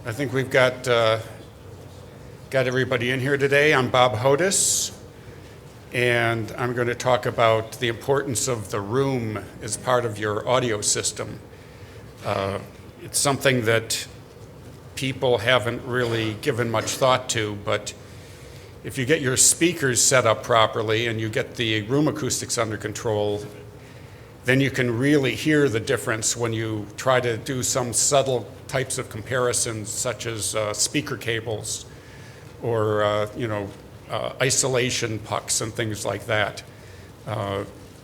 I think we've got everybody in here today. I'm Bob Hodas, and I'm going to talk about the importance of the room as part of your audio system. It's something that people haven't really given much thought to, but if you get your speakers set up properly and you get the room acoustics under control, then you can really hear the difference when you try to do some subtle types of comparisons, such as speaker cables or isolation pucks and things like that.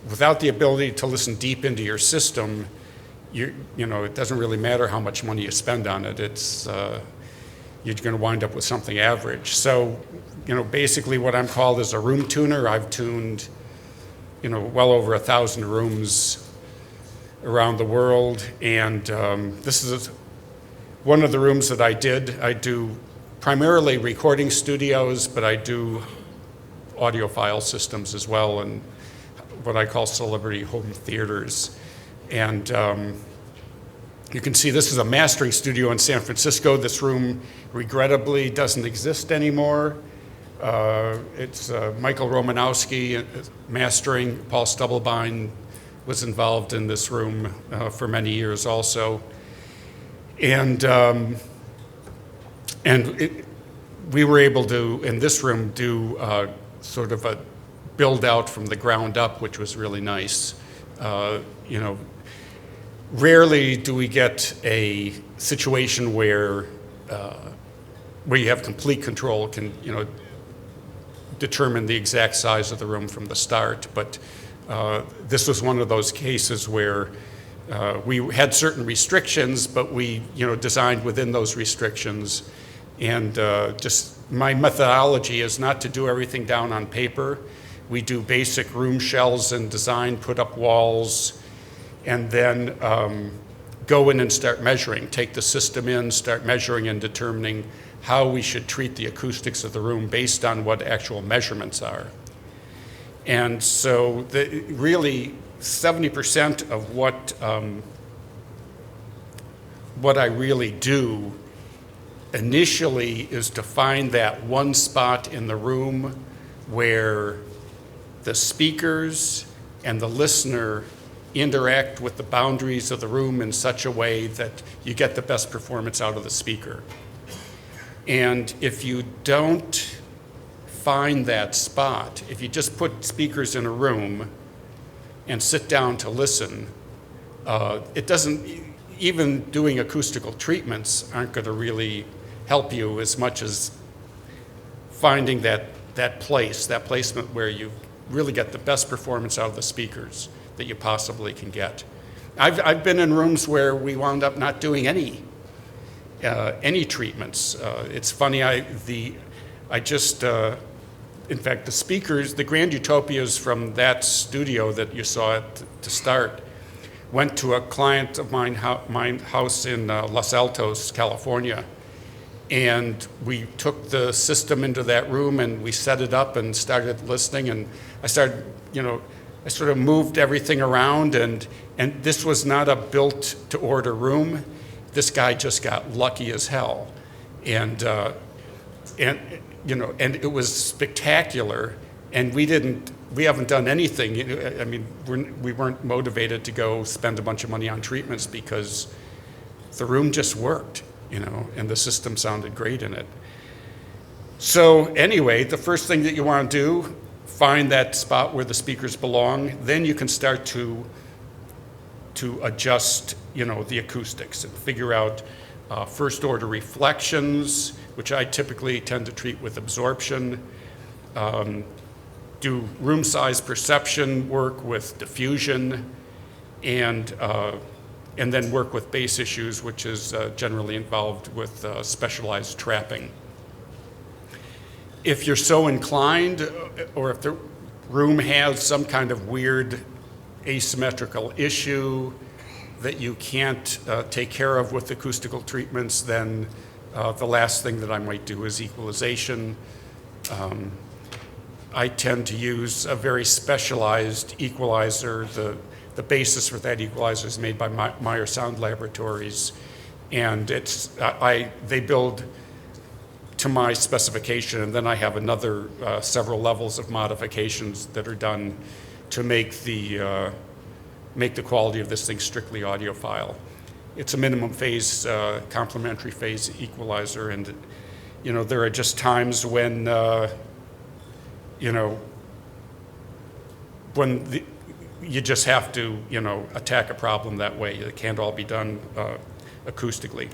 Without the ability to listen deep into your system, it doesn't really matter how much money you spend on it. You're going to wind up with something average. So, basically what I'm called is a room tuner. I've tuned well over 1,000 rooms around the world, and this is one of the rooms that I did. I do primarily recording studios, but I do audiophile systems as well, and what I call celebrity home theaters. And you can see this is a mastering studio in San Francisco. This room regrettably doesn't exist anymore. It's Michael Romanowski mastering. Paul Stubblebine was involved in this room for many years also. And we were able to, in this room, do sort of a build out from the ground up, which was really nice. Rarely do we get a situation where you have complete control, can determine the exact size of the room from the start. But this was one of those cases where we had certain restrictions, but we designed within those restrictions. And just my methodology is not to do everything down on paper. We do basic room shells and design, put up walls, and then go in and start measuring. Take the system in, start measuring and determining how we should treat the acoustics of the room based on what actual measurements are. And so really 70% of what I really do initially is to find that one spot in the room where the speakers and the listener interact with the boundaries of the room in such a way that you get the best performance out of the speaker. And if you don't find that spot, if you just put speakers in a room and sit down to listen, it doesn't, even doing acoustical treatments aren't going to really help you as much as finding that placement where you really get the best performance out of the speakers that you possibly can get. I've been in rooms where we wound up not doing any treatments. It's funny, in fact, the speakers, the Grand Utopias from that studio that you saw to start, went to a client of mine house in Los Altos, California. And we took the system into that room and we set it up and started listening. And I sort of moved everything around, and this was not a built to order room. This guy just got lucky as hell. And it was spectacular, and we haven't done anything. We weren't motivated to go spend a bunch of money on treatments because the room just worked, and the system sounded great in it. So anyway, the first thing that you want to do, find that spot where the speakers belong. Then you can start to adjust, the acoustics and figure out first order reflections, which I typically tend to treat with absorption. Do room size perception work with diffusion, and then work with bass issues, which is generally involved with specialized trapping. If you're so inclined, or if the room has some kind of weird asymmetrical issue that you can't take care of with acoustical treatments, then the last thing that I might do is equalization. I tend to use a very specialized equalizer. The basis for that equalizer is made by Meyer Sound Laboratories, And they build to my specification, and then I have another several levels of modifications that are done to make the quality of this thing strictly audiophile. It's a minimum phase, complementary phase equalizer, and there are just times when you just have to attack a problem that way. It can't all be done acoustically.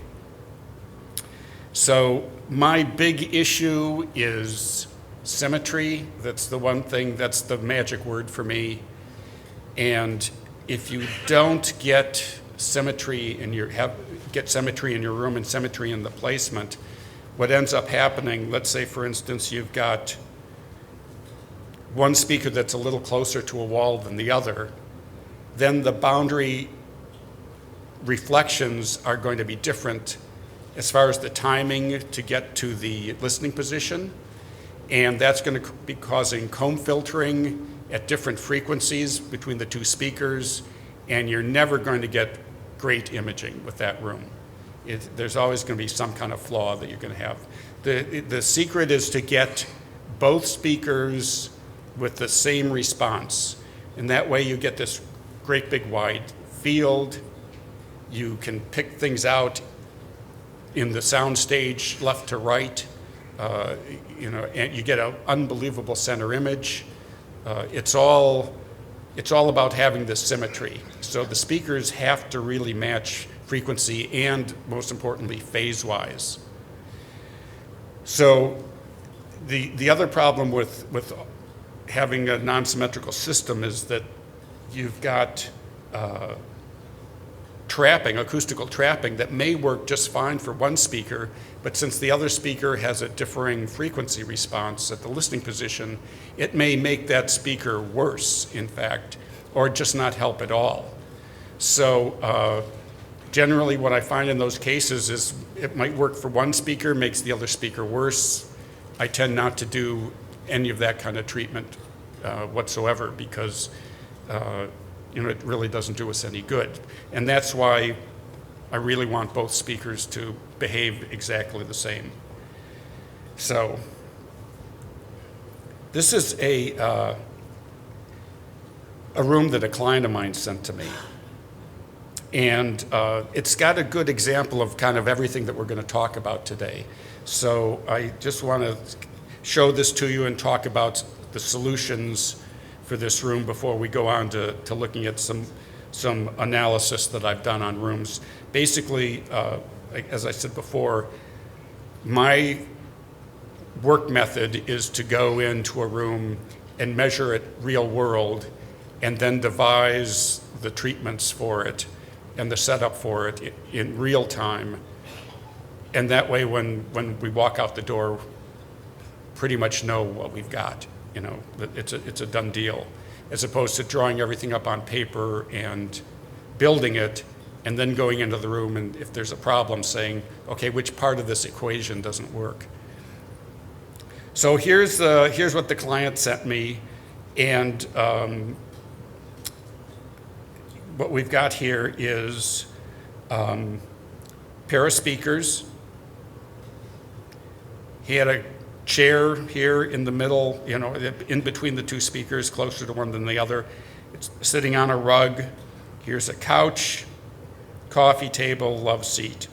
So my big issue is symmetry. That's the one thing, that's the magic word for me. And if you don't get symmetry in your room and symmetry in the placement, what ends up happening, let's say for instance you've got one speaker that's a little closer to a wall than the other, then the boundary reflections are going to be different as far as the timing to get to the listening position, and that's going to be causing comb filtering at different frequencies between the two speakers, and you're never going to get great imaging with that room. There's always going to be some kind of flaw that you're going to have. The secret is to get both speakers with the same response, and that way you get this great big wide field. You can pick things out in the sound stage left to right, and you get an unbelievable center image. It's all about having this symmetry. So the speakers have to really match frequency and, most importantly, phase-wise. So the other problem with having a non-symmetrical system is that you've got trapping, acoustical trapping, that may work just fine for one speaker, but since the other speaker has a differing frequency response at the listening position, it may make that speaker worse, in fact, or just not help at all. So generally what I find in those cases is it might work for one speaker, makes the other speaker worse. I tend not to do any of that kind of treatment whatsoever, because it really doesn't do us any good. And that's why I really want both speakers to behave exactly the same. So this is a room that a client of mine sent to me. And it's got a good example of kind of everything that we're going to talk about today. So I just want to show this to you and talk about the solutions for this room before we go on to looking at some analysis that I've done on rooms. Basically, as I said before, my work method is to go into a room and measure it real world, and then devise the treatments for it and the setup for it in real time. And that way, when we walk out the door, pretty much know what we've got. It's a done deal, as opposed to drawing everything up on paper and building it, and then going into the room and if there's a problem saying, okay, which part of this equation doesn't work? So here's what the client sent me, and what we've got here is pair of speakers. He had a chair here in the middle, in between the two speakers, closer to one than the other. It's sitting on a rug. Here's a couch, coffee table, love seat.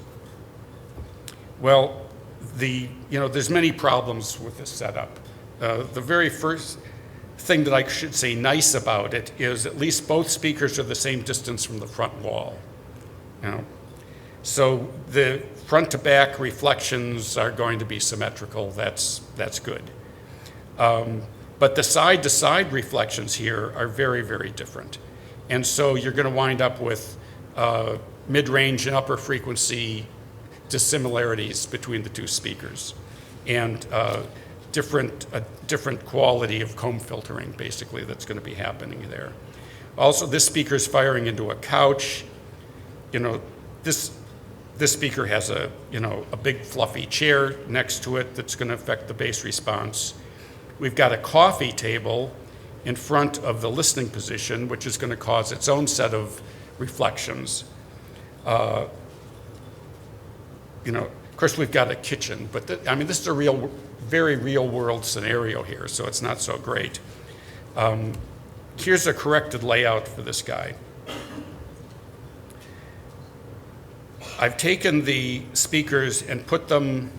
Well, there's many problems with this setup. The very first thing that I should say nice about it is at least both speakers are the same distance from the front wall. So the front to back reflections are going to be symmetrical. That's good. But the side to side reflections here are very, very different. And so you're going to wind up with mid-range and upper frequency dissimilarities between the two speakers, and different quality of comb filtering, basically, that's going to be happening there. Also, this speaker's firing into a couch. This speaker has a big fluffy chair next to it that's going to affect the bass response. We've got a coffee table in front of the listening position, which is going to cause its own set of reflections. of course we've got a kitchen, but I mean, this is a very real world scenario here, so it's not so great. Here's a corrected layout for this guy. I've taken the speakers and put them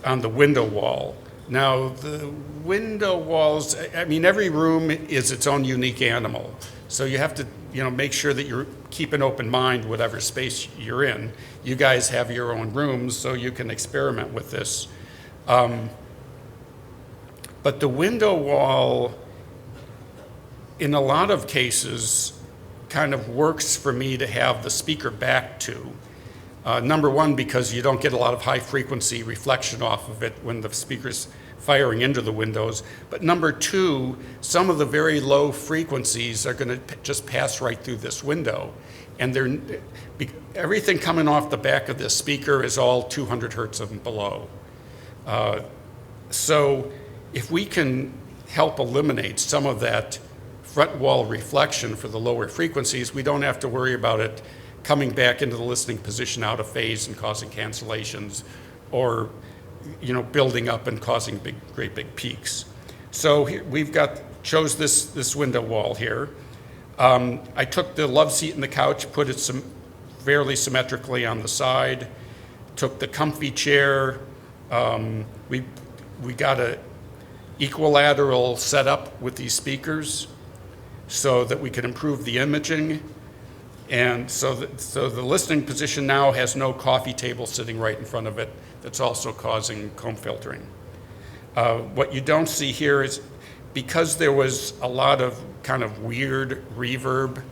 on the window wall. Now, the window walls, I mean, every room is its own unique animal. So you have to, make sure that you keep an open mind, whatever space you're in. You guys have your own rooms, so you can experiment with this. But the window wall, in a lot of cases, kind of works for me to have the speaker back to. Number one, because you don't get a lot of high frequency reflection off of it when the speaker's firing into the windows. But number two, some of the very low frequencies are going to just pass right through this window. And everything coming off the back of this speaker is all 200 hertz and below. So if we can help eliminate some of that front wall reflection for the lower frequencies, we don't have to worry about it coming back into the listening position out of phase and causing cancellations, or building up and causing great big peaks. So here we've chose this window wall here. I took the love seat and the couch, put it fairly symmetrically on the side, took the comfy chair. We got a equilateral setup with these speakers so that we could improve the imaging. And so the listening position now has no coffee table sitting right in front of it that's also causing comb filtering. What you don't see here is, because there was a lot of kind of weird reverb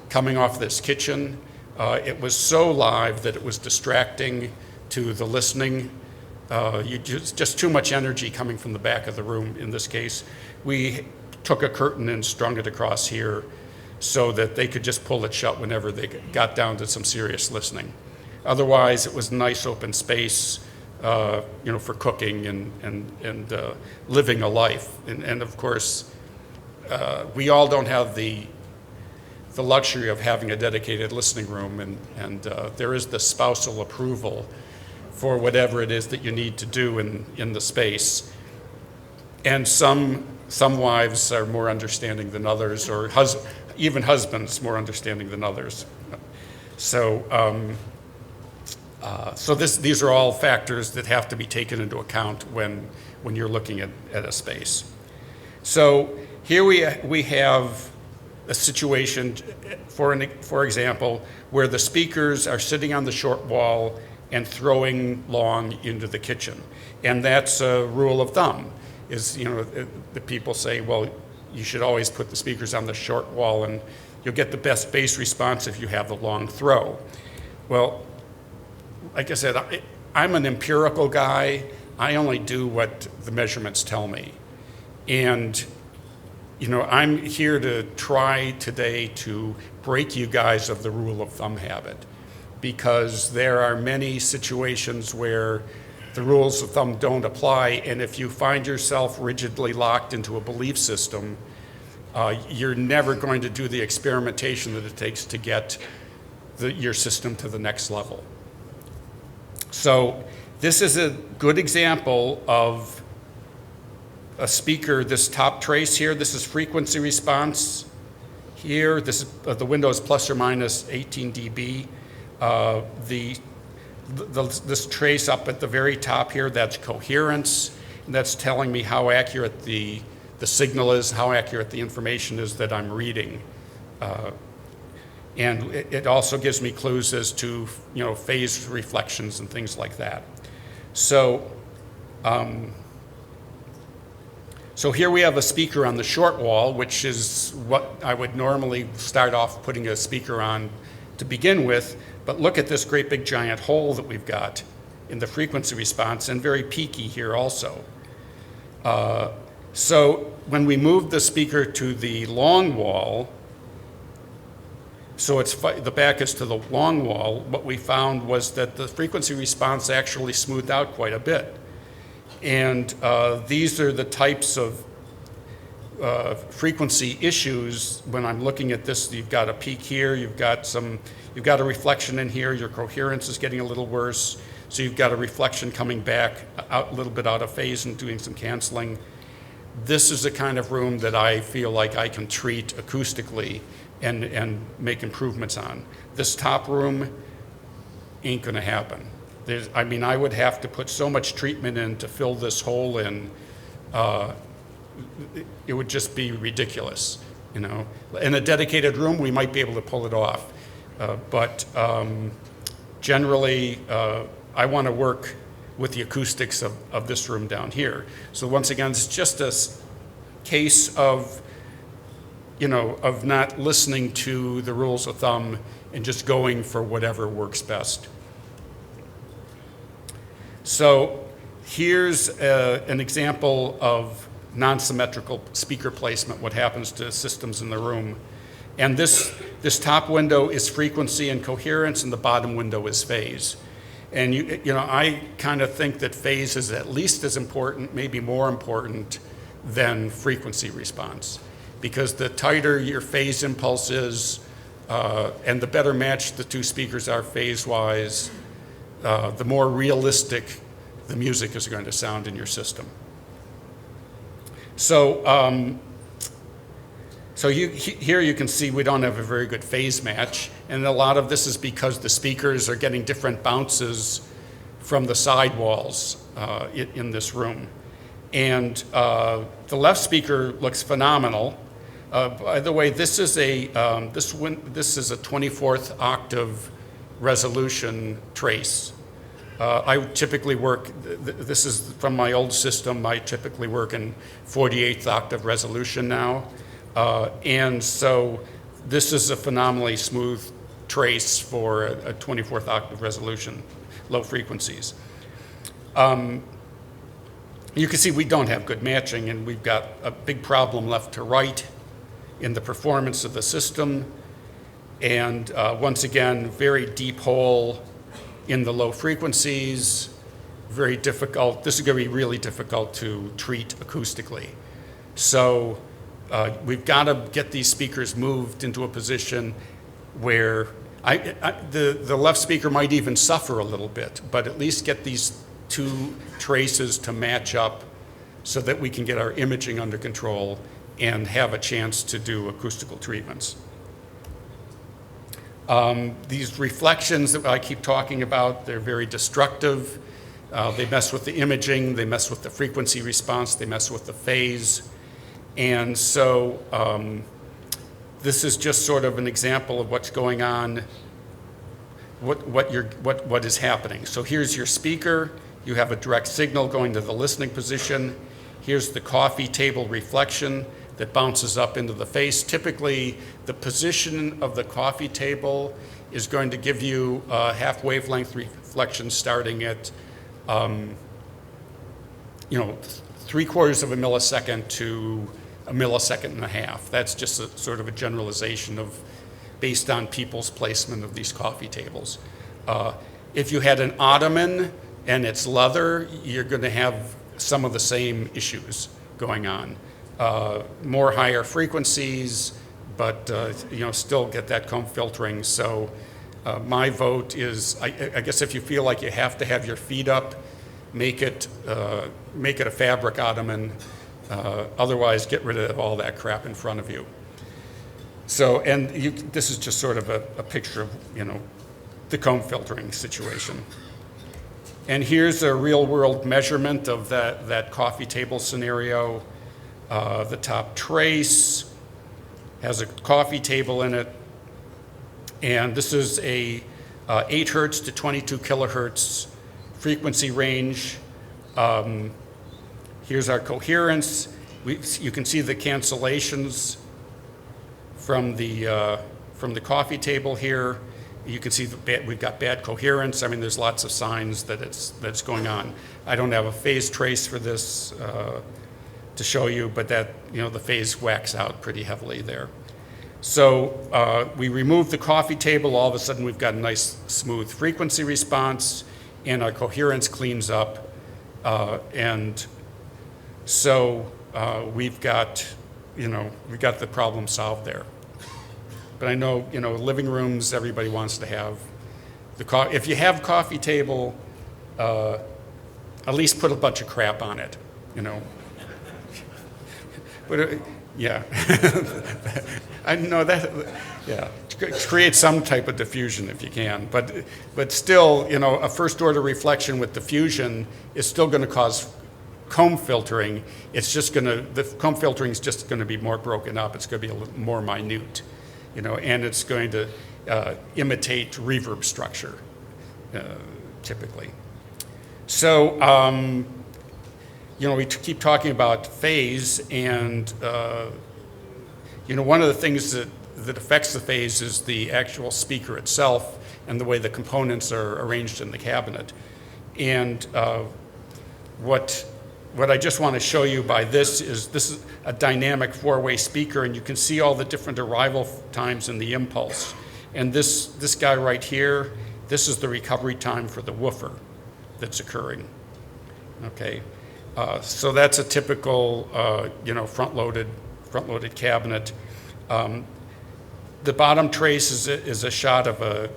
coming off this kitchen, it was so live that it was distracting to the listening. Just too much energy coming from the back of the room in this case. We took a curtain and strung it across here so that they could just pull it shut whenever they got down to some serious listening. Otherwise, it was nice open space, for cooking and living a life. And of course, we all don't have the luxury of having a dedicated listening room, and there is the spousal approval for whatever it is that you need to do in the space. And some wives are more understanding than others, or even husbands more understanding than others. So these are all factors that have to be taken into account when you're looking at a space. So here we have a situation, for example, where the speakers are sitting on the short wall and throwing long into the kitchen. And that's a rule of thumb, is, the people say, well, you should always put the speakers on the short wall and you'll get the best bass response if you have the long throw. Well, like I said, I'm an empirical guy. I only do what the measurements tell me. And, I'm here to try today to break you guys of the rule of thumb habit, because there are many situations where the rules of thumb don't apply, and if you find yourself rigidly locked into a belief system, you're never going to do the experimentation that it takes to get your system to the next level. So this is a good example of a speaker, this top trace here. This is frequency response here. This is, the window is plus or minus 18 dB. This trace up at the very top here, that's coherence, and that's telling me how accurate the signal is, how accurate the information is that I'm reading. And it also gives me clues as to, phase reflections and things like that. So, so here we have a speaker on the short wall, which is what I would normally start off putting a speaker on to begin with. But look at this great big giant hole that we've got in the frequency response, and very peaky here also. So when we moved the speaker to the long wall, so the back is to the long wall, what we found was that the frequency response actually smoothed out quite a bit. And these are the types of frequency issues. When I'm looking at this, you've got a peak here, you've got a reflection in here, your coherence is getting a little worse. So you've got a reflection coming back out a little bit out of phase and doing some canceling. This is the kind of room that I feel like I can treat acoustically and make improvements on. This top room ain't gonna happen. I mean, I would have to put so much treatment in to fill this hole in, it would just be ridiculous, you know. In a dedicated room, we might be able to pull it off. But generally, I want to work with the acoustics of this room down here. So once again, it's just a case of, you know, of not listening to the rules of thumb and just going for whatever works best. So here's an example of non-symmetrical speaker placement, what happens to systems in the room. And this top window is frequency and coherence, and the bottom window is phase. And you know, I kind of think that phase is at least as important, maybe more important than frequency response. Because the tighter your phase impulse is, and the better matched the two speakers are phase-wise, the more realistic the music is going to sound in your system. So, here you can see we don't have a very good phase match, and a lot of this is because the speakers are getting different bounces from the sidewalls in this room. And the left speaker looks phenomenal. By the way, this is a 24th octave resolution trace. I typically work, this is from my old system, I typically work in 48th octave resolution now. And so this is a phenomenally smooth trace for a 24th octave resolution, low frequencies. You can see we don't have good matching, and we've got a big problem left to right in the performance of the system. And once again, very deep hole in the low frequencies, very difficult. This is going to be really difficult to treat acoustically. So we've got to get these speakers moved into a position where the left speaker might even suffer a little bit, but at least get these two traces to match up so that we can get our imaging under control and have a chance to do acoustical treatments. These reflections that I keep talking about, they're very destructive. They mess with the imaging, they mess with the frequency response, they mess with the phase. And so this is just sort of an example of what's going on, what is happening. So here's your speaker. You have a direct signal going to the listening position. Here's the coffee table reflection that bounces up into the face. Typically, the position of the coffee table is going to give you half wavelength reflection starting at, 3/4 of a millisecond to a millisecond and a half. That's just a sort of a generalization based on people's placement of these coffee tables. If you had an ottoman and it's leather, you're going to have some of the same issues going on. More higher frequencies, but still get that comb filtering. So my vote is, I guess if you feel like you have to have your feet up, make it a fabric ottoman. Otherwise, get rid of all that crap in front of you. So, and this is just sort of a picture of the comb filtering situation. And here's a real-world measurement of that coffee table scenario. The top trace has a coffee table in it, and this is a 8 hertz to 22 kilohertz frequency range. Here's our coherence. You can see the cancellations from the coffee table here. You can see we've got bad coherence. I mean, there's lots of signs that it's going on. I don't have a phase trace for this to show you, but that the phase whacks out pretty heavily there. So we remove the coffee table. All of a sudden, we've got a nice smooth frequency response, and our coherence cleans up, and so we've got the problem solved there. But I know, living rooms, everybody wants to have if you have coffee table at least put a bunch of crap on it, you know. But yeah, I know that. Yeah, create some type of diffusion if you can. But still, you know, a first order reflection with diffusion is still going to cause comb filtering. It's just going to, the comb filtering is just going to be more broken up. It's going to be a little more minute, you know, and it's going to imitate reverb structure typically. So, you know, we keep talking about phase, and you know, one of the things that affects the phase is the actual speaker itself and the way the components are arranged in the cabinet. And what I just want to show you by this is a dynamic four-way speaker, and you can see all the different arrival times in the impulse. And this guy right here, this is the recovery time for the woofer that's occurring. Okay. So that's a typical, you know, front-loaded cabinet. The bottom trace is a shot of a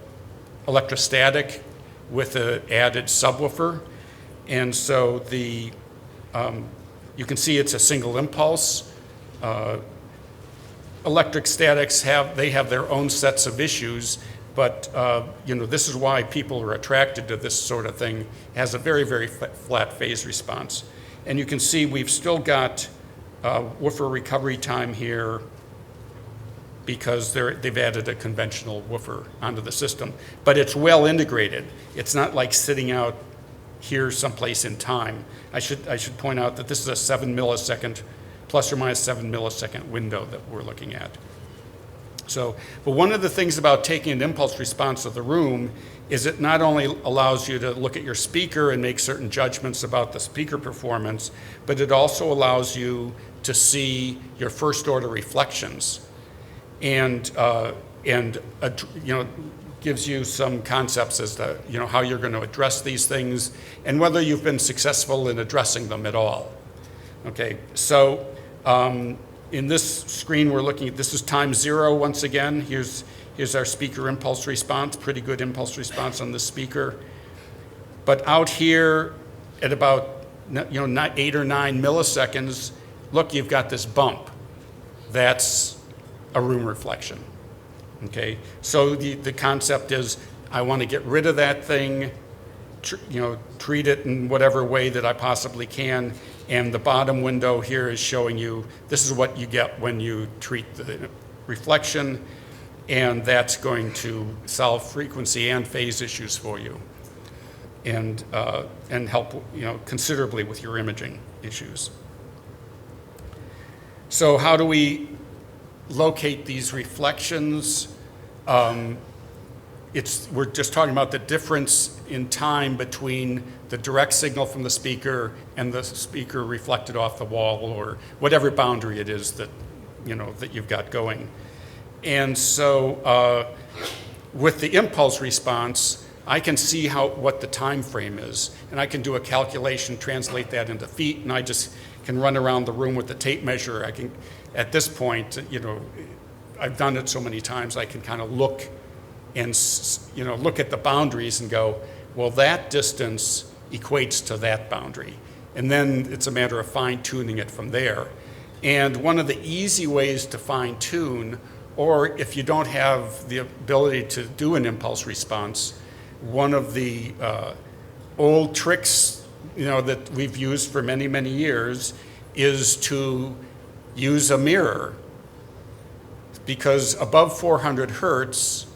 electrostatic with an added subwoofer, and so the you can see it's a single impulse. Electric statics have their own sets of issues, but you know, this is why people are attracted to this sort of thing. It has a very, very flat phase response. And you can see we've still got woofer recovery time here because they've added a conventional woofer onto the system. But it's well integrated. It's not like sitting out here someplace in time. I should point out that this is a 7 millisecond, plus or minus 7 millisecond window that we're looking at. So, but one of the things about taking an impulse response of the room is it not only allows you to look at your speaker and make certain judgments about the speaker performance, but it also allows you to see your first order reflections, and you know, gives you some concepts as to, you know, how you're going to address these things and whether you've been successful in addressing them at all. Okay, so in this screen we're looking at, this is time 0 once again. Here's our speaker impulse response, pretty good impulse response on the speaker. But out here at about, you know, 8 or 9 milliseconds, look, you've got this bump. That's a room reflection. Okay, so the concept is I want to get rid of that thing, you know, treat it in whatever way that I possibly can. And the bottom window here is showing you this is what you get when you treat the reflection, and that's going to solve frequency and phase issues for you, and help, you know, considerably with your imaging issues. So how do we locate these reflections? We're just talking about the difference in time between the direct signal from the speaker and the speaker reflected off the wall, or whatever boundary it is that, you know, that you've got going. And so with the impulse response, I can see what the time frame is, and I can do a calculation, translate that into feet, and I just can run around the room with the tape measure. I can, at this point, you know, I've done it so many times, I can kind of look and, you know, look at the boundaries and go, well, that distance equates to that boundary. And then it's a matter of fine-tuning it from there. And one of the easy ways to fine-tune, or if you don't have the ability to do an impulse response, one of the old tricks, you know, that we've used for many, many years is to use a mirror, because above 400 hertz,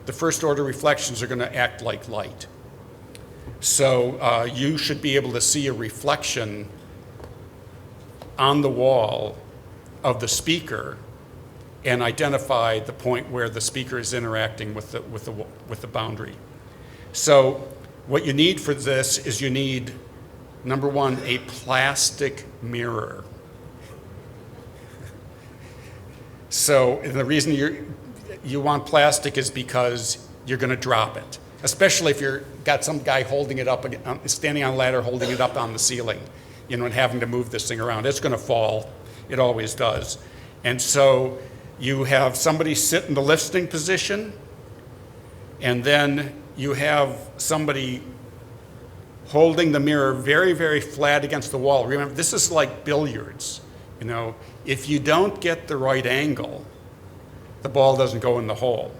the first order reflections are going to act like light. So you should be able to see a reflection on the wall of the speaker and identify the point where the speaker is interacting with the boundary. So what you need for this is you need, number one, a plastic mirror. So the reason you want plastic is because you're going to drop it, especially if you've got some guy holding it up, standing on a ladder holding it up on the ceiling, you know, and having to move this thing around. It's going to fall. It always does. And so you have somebody sit in the lifting position, and then you have somebody holding the mirror very, very flat against the wall. Remember, this is like billiards. You know, if you don't get the right angle, the ball doesn't go in the hole.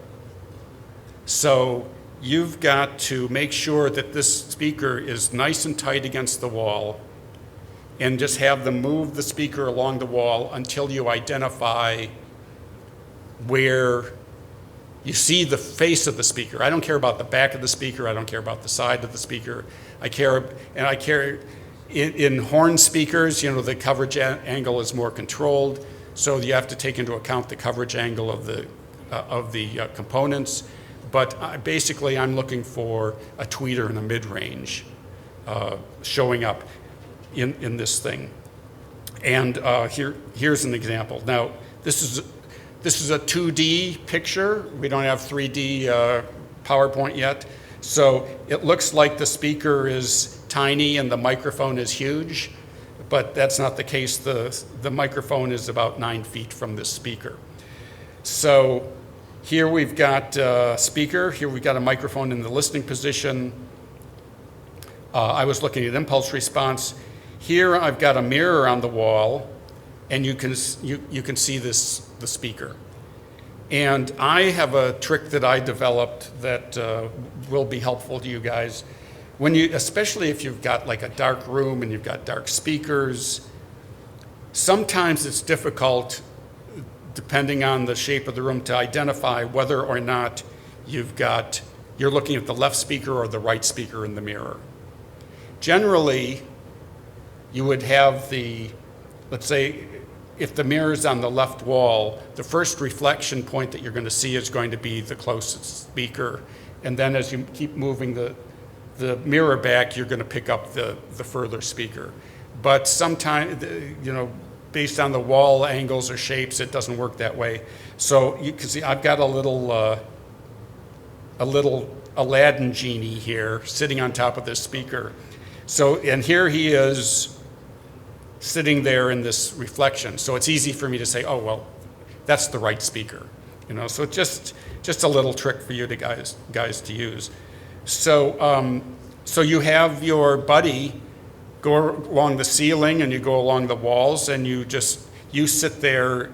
So you've got to make sure that this speaker is nice and tight against the wall, and just have them move the speaker along the wall until you identify where you see the face of the speaker. I don't care about the back of the speaker. I don't care about the side of the speaker. I care in horn speakers, you know, the coverage angle is more controlled, so you have to take into account the coverage angle of the components. But basically, I'm looking for a tweeter and a mid-range showing up in this thing. And here's an example. Now, this is a 2D picture. We don't have 3D PowerPoint yet. So it looks like the speaker is tiny and the microphone is huge, but that's not the case. The microphone is about 9 feet from this speaker. So here we've got a speaker. Here we've got a microphone in the listening position. I was looking at impulse response. Here I've got a mirror on the wall, and you can see the speaker. And I have a trick that I developed that will be helpful to you guys. Especially if you've got like a dark room and you've got dark speakers, sometimes it's difficult, depending on the shape of the room, to identify whether or not you're looking at the left speaker or the right speaker in the mirror. Generally, you would have let's say, if the mirror is on the left wall, the first reflection point that you're going to see is going to be the closest speaker. And then as you keep moving the mirror back, you're going to pick up the further speaker. But sometimes, you know, based on the wall angles or shapes, it doesn't work that way. So you can see I've got a little Aladdin genie here sitting on top of this speaker. So, and here he is sitting there in this reflection. So it's easy for me to say, oh, well, that's the right speaker. You know, so just a little trick for you to guys to use. So, so you have your buddy go along the ceiling and you go along the walls, and you sit there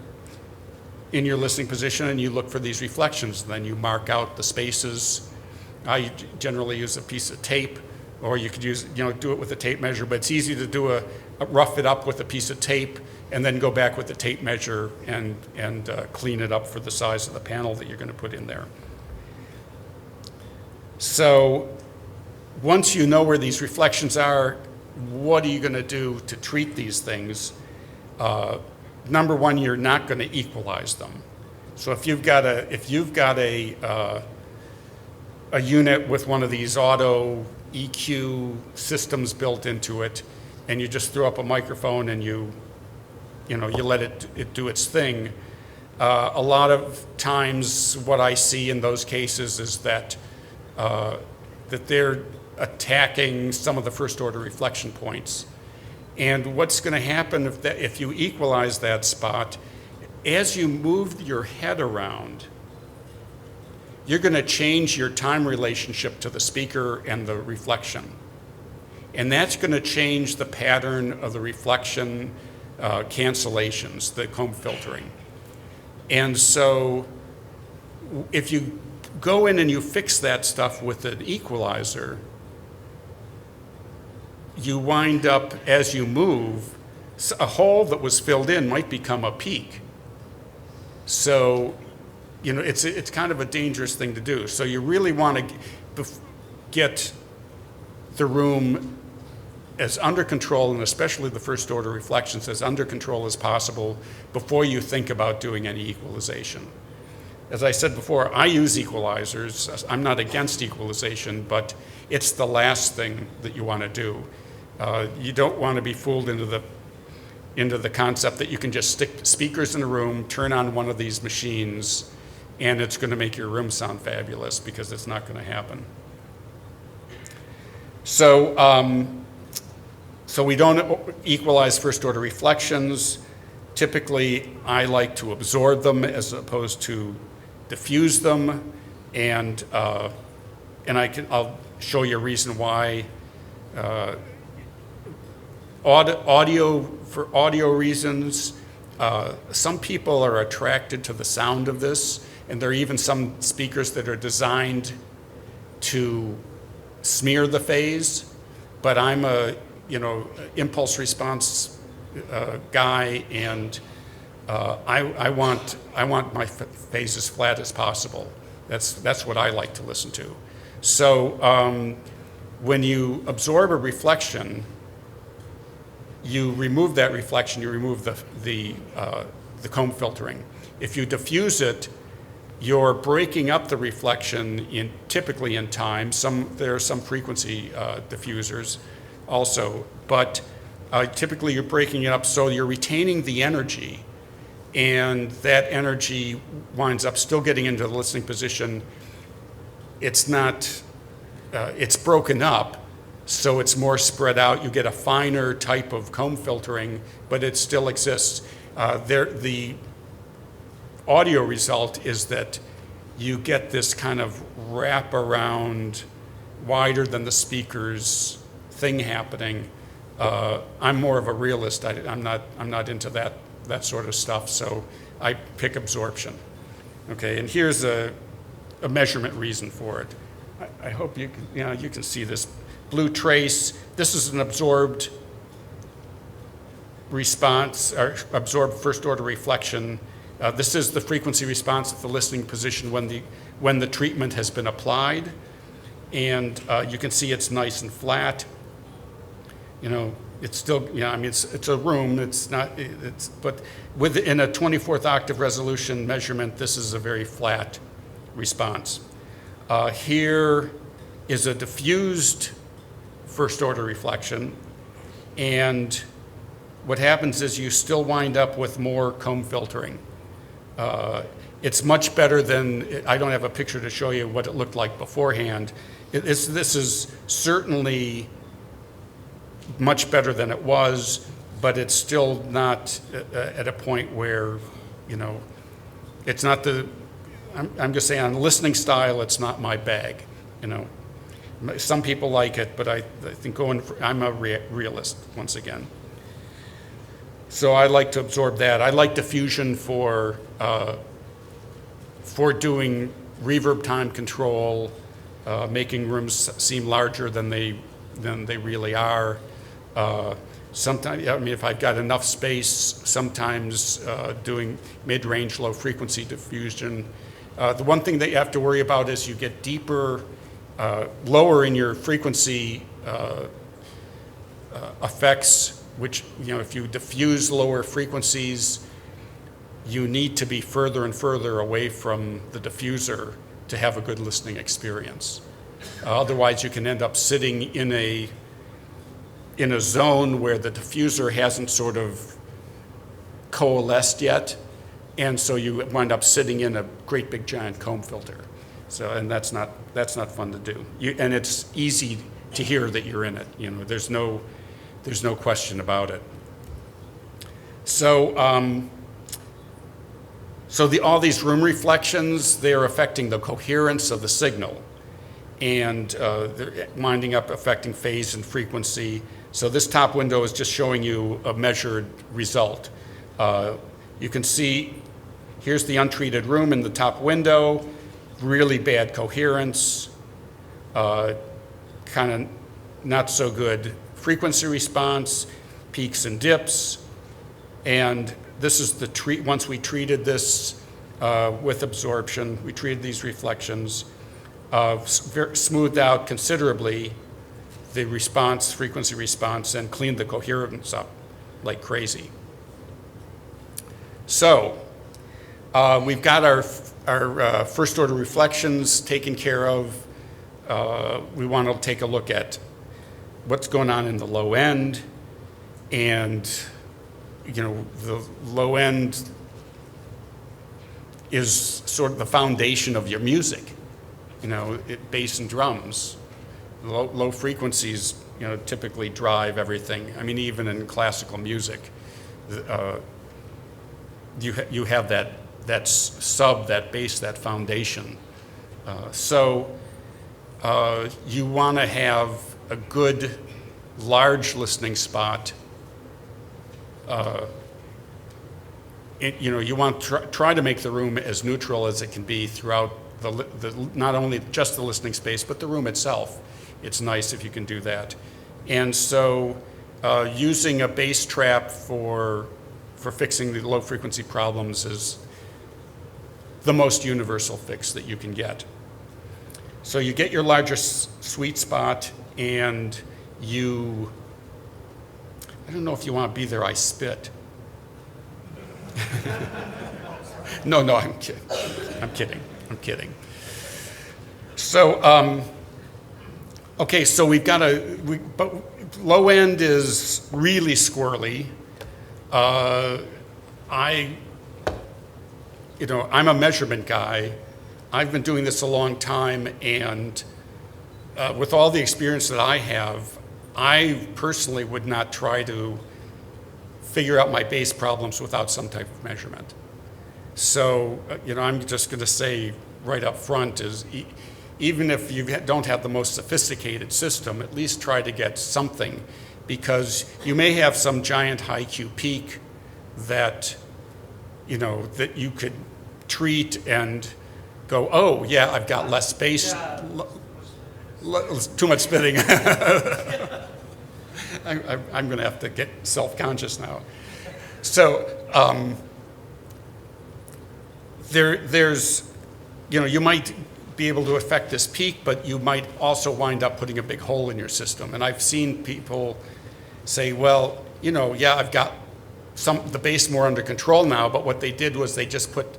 in your listening position and you look for these reflections. Then you mark out the spaces. I generally use a piece of tape, or you could do it with a tape measure, but it's easy to do rough it up with a piece of tape and then go back with the tape measure and clean it up for the size of the panel that you're going to put in there. So once you know where these reflections are, what are you going to do to treat these things? Number one, you're not going to equalize them. So if you've got a unit with one of these auto EQ systems built into it, and you just throw up a microphone and you let it do its thing, a lot of times what I see in those cases is that they're attacking some of the first order reflection points. And what's going to happen if you equalize that spot, as you move your head around, you're going to change your time relationship to the speaker and the reflection. And that's going to change the pattern of the reflection cancellations, the comb filtering. And so if you go in and you fix that stuff with an equalizer, you wind up, as you move, a hole that was filled in might become a peak. So, it's kind of a dangerous thing to do. So you really want to get the room as under control, and especially the first order reflections, as under control as possible before you think about doing any equalization. As I said before, I use equalizers. I'm not against equalization, but it's the last thing that you want to do. You don't want to be fooled into the concept that you can just stick speakers in a room, turn on one of these machines, and it's going to make your room sound fabulous, because it's not going to happen. So, so we don't equalize first order reflections. Typically, I like to absorb them as opposed to diffuse them, and I'll show you a reason why Audio, for audio reasons, some people are attracted to the sound of this, and there are even some speakers that are designed to smear the phase, but I'm a, impulse response guy, and I want my phase as flat as possible. That's what I like to listen to. So when you absorb a reflection, you remove that reflection, you remove the comb filtering. If you diffuse it, you're breaking up the reflection typically in time. There are some frequency diffusers also, but typically you're breaking it up so you're retaining the energy, and that energy winds up still getting into the listening position. It's not, it's broken up, so it's more spread out. You get a finer type of comb filtering, but it still exists. The audio result is that you get this kind of wrap around, wider than the speakers thing happening. I'm more of a realist. I'm not into that sort of stuff, so I pick absorption. Okay, and here's a measurement reason for it. I hope you can see this blue trace. This is an absorbed response, or absorbed first order reflection. This is the frequency response at the listening position when the treatment has been applied, and you can see it's nice and flat. It's still, it's a room. But in a 24th octave resolution measurement, this is a very flat response. Here is a diffused first order reflection, and what happens is you still wind up with more comb filtering. It's much better than, I don't have a picture to show you what it looked like beforehand. This is certainly much better than it was, but it's still not at a point where, it's not I'm just saying on listening style, it's not my bag, Some people like it, but I think I'm a realist once again. So I like to absorb that. I like diffusion for doing reverb time control, making rooms seem larger than they really are. Sometimes, if I've got enough space, sometimes doing mid-range, low-frequency diffusion. The one thing that you have to worry about is you get deeper, lower in your frequency effects, which, if you diffuse lower frequencies, you need to be further and further away from the diffuser to have a good listening experience. Otherwise, you can end up sitting in a zone where the diffuser hasn't sort of coalesced yet, and so you wind up sitting in a great big giant comb filter. So, and that's not fun to do. And it's easy to hear that you're in it. There's no question about it. So, all these room reflections, they're affecting the coherence of the signal, and they're winding up affecting phase and frequency. So this top window is just showing you a measured result. You can see here's the untreated room in the top window, really bad coherence, kind of not so good frequency response, peaks and dips, and this is once we treated this with absorption, we treated these reflections, smoothed out considerably the response, frequency response, and cleaned the coherence up like crazy. So we've got our first order reflections taken care of. We want to take a look at what's going on in the low end, and the low end is sort of the foundation of your music, bass and drums. Low frequencies, typically drive everything. I mean, even in classical music, you have that sub, that base, that foundation. So you want to have a good large listening spot. You want to try to make the room as neutral as it can be throughout not only just the listening space, but the room itself. It's nice if you can do that. And so using a bass trap for fixing the low frequency problems is the most universal fix that you can get. So you get your largest sweet spot, and I don't know if you want to be there, I spit. No, I'm kidding. So, okay, so we've got but low end is really squirrely. I'm a measurement guy. I've been doing this a long time, and with all the experience that I have, I personally would not try to figure out my bass problems without some type of measurement. So, I'm just going to say right up front is even if you don't have the most sophisticated system, at least try to get something, because you may have some giant high Q peak that you could treat and go, oh yeah, I've got less bass. Too much spitting. I'm going to have to get self-conscious now. So there's, you might be able to affect this peak, but you might also wind up putting a big hole in your system. And I've seen people say, well, yeah, I've got the bass more under control now, but what they did was they just put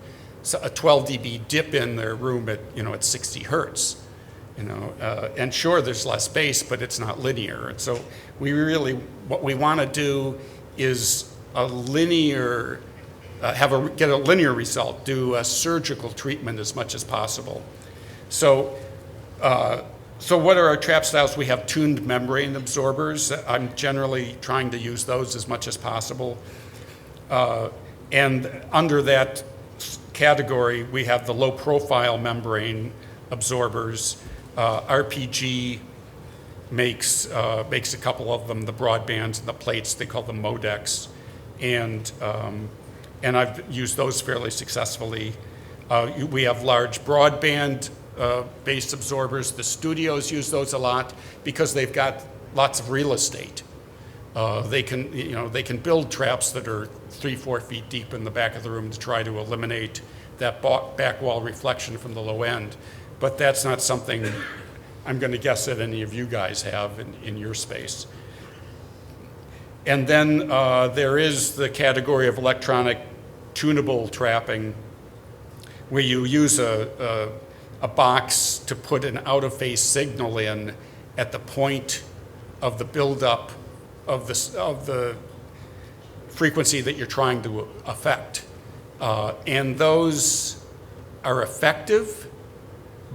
a 12 dB dip in their room at 60 hertz. And sure, there's less bass, but it's not linear. And so what we want to do is get a linear result, do a surgical treatment as much as possible. So what are our trap styles? We have tuned membrane absorbers. I'm generally trying to use those as much as possible. And under that category, we have the low profile membrane absorbers. RPG makes a couple of them, the broadbands and the plates, they call them modecs. And I've used those fairly successfully. We have large broadband bass absorbers. The studios use those a lot because they've got lots of real estate. They can build traps that are 3-4 feet deep in the back of the room to try to eliminate that back wall reflection from the low end. But that's not something I'm going to guess that any of you guys have in your space. And then there is the category of electronic tunable trapping, where you use a box to put an out-of-phase signal in at the point of the buildup of the frequency that you're trying to affect. And those are effective,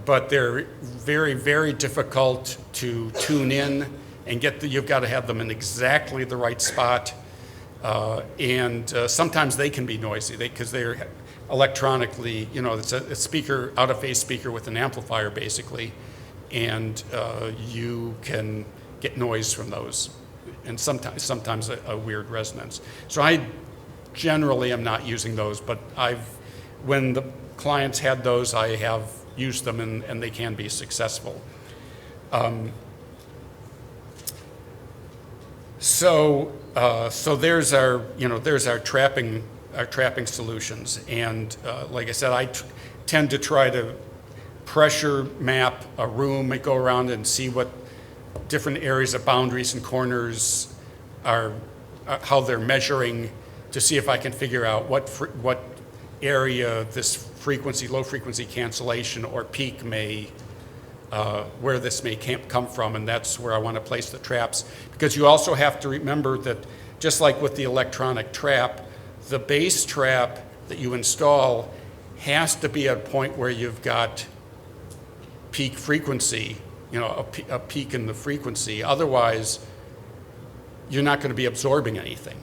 but they're very, very difficult to tune in and you've got to have them in exactly the right spot. And sometimes they can be noisy because they're electronically, it's a speaker, out-of-phase speaker with an amplifier basically, and you can get noise from those, and sometimes a weird resonance. So I generally am not using those, but when the clients had those, I have used them, and they can be successful. So there's our trapping solutions, and like I said, I tend to try to pressure map a room and go around and see what different areas of boundaries and corners are, how they're measuring, to see if I can figure out what area this low frequency cancellation or peak where this may come from, and that's where I want to place the traps. Because you also have to remember that, just like with the electronic trap, the bass trap that you install has to be at a point where you've got peak frequency, a peak in the frequency. Otherwise, you're not going to be absorbing anything.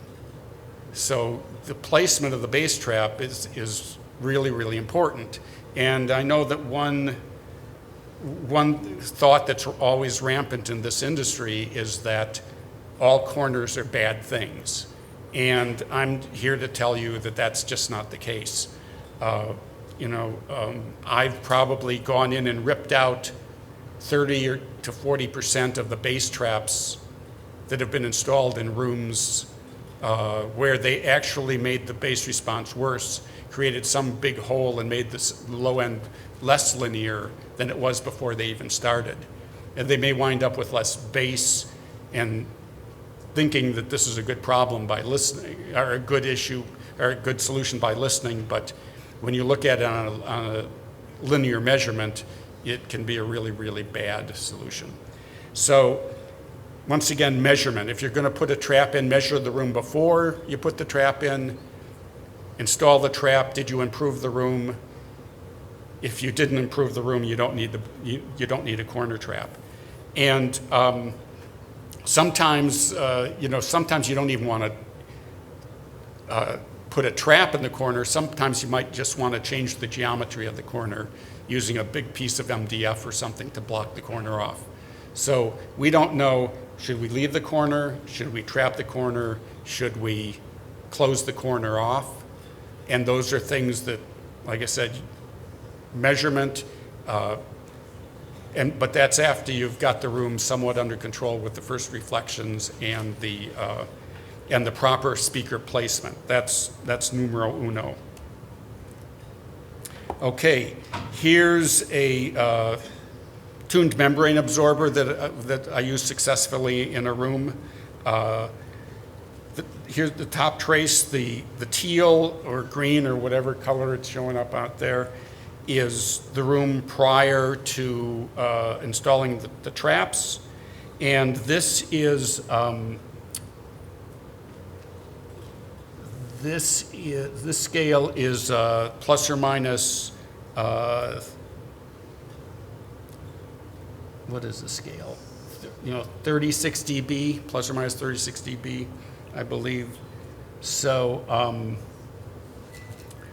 So the placement of the bass trap is really, really important. And I know that one thought that's always rampant in this industry is that all corners are bad things. And I'm here to tell you that that's just not the case. I've probably gone in and ripped out 30 to 40% of the bass traps that have been installed in rooms where they actually made the bass response worse, created some big hole and made this low end less linear than it was before they even started. And they may wind up with less bass and thinking that this is a good problem by listening, or a good issue, or a good solution by listening, but when you look at it on a linear measurement, it can be a really, really bad solution. So once again, measurement. If you're going to put a trap in, measure the room before you put the trap in, install the trap. Did you improve the room? If you didn't improve the room, you don't need a corner trap. And sometimes you don't even want to put a trap in the corner. Sometimes you might just want to change the geometry of the corner using a big piece of MDF or something to block the corner off. So we don't know, should we leave the corner? Should we trap the corner? Should we close the corner off? And those are things that, like I said, measurement, but that's after you've got the room somewhat under control with the first reflections and the proper speaker placement. That's numero uno. Okay, here's a tuned membrane absorber that I use successfully in a room. Here's the top trace, the teal or green or whatever color it's showing up out there is the room prior to installing the traps. And this is, this scale is plus or minus, what is the scale? 36 dB, plus or minus 36 dB, I believe. So,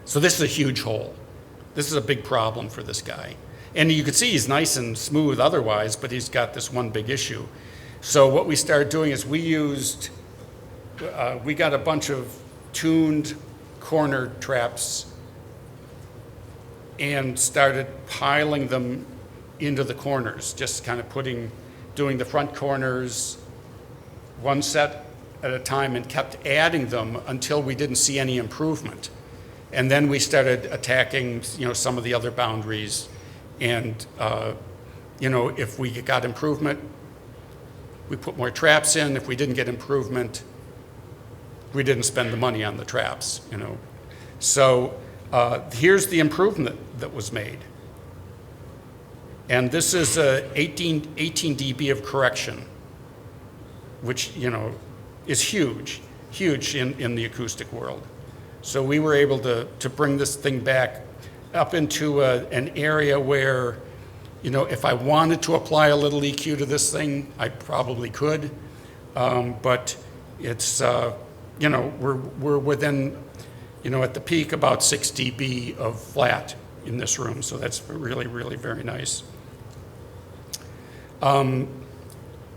so this is a huge hole. This is a big problem for this guy. And you can see he's nice and smooth otherwise, but he's got this one big issue. So what we started doing is we got a bunch of tuned corner traps and started piling them into the corners, just kind of doing the front corners one set at a time and kept adding them until we didn't see any improvement. And then we started attacking, some of the other boundaries. And, if we got improvement, we put more traps in. If we didn't get improvement, we didn't spend the money on the traps, So here's the improvement that was made. And this is 18 dB of correction, which, is huge in the acoustic world. So we were able to bring this thing back up into an area where, if I wanted to apply a little EQ to this thing, I probably could. But it's, we're within, at the peak about 6 dB of flat in this room. So that's really, really very nice.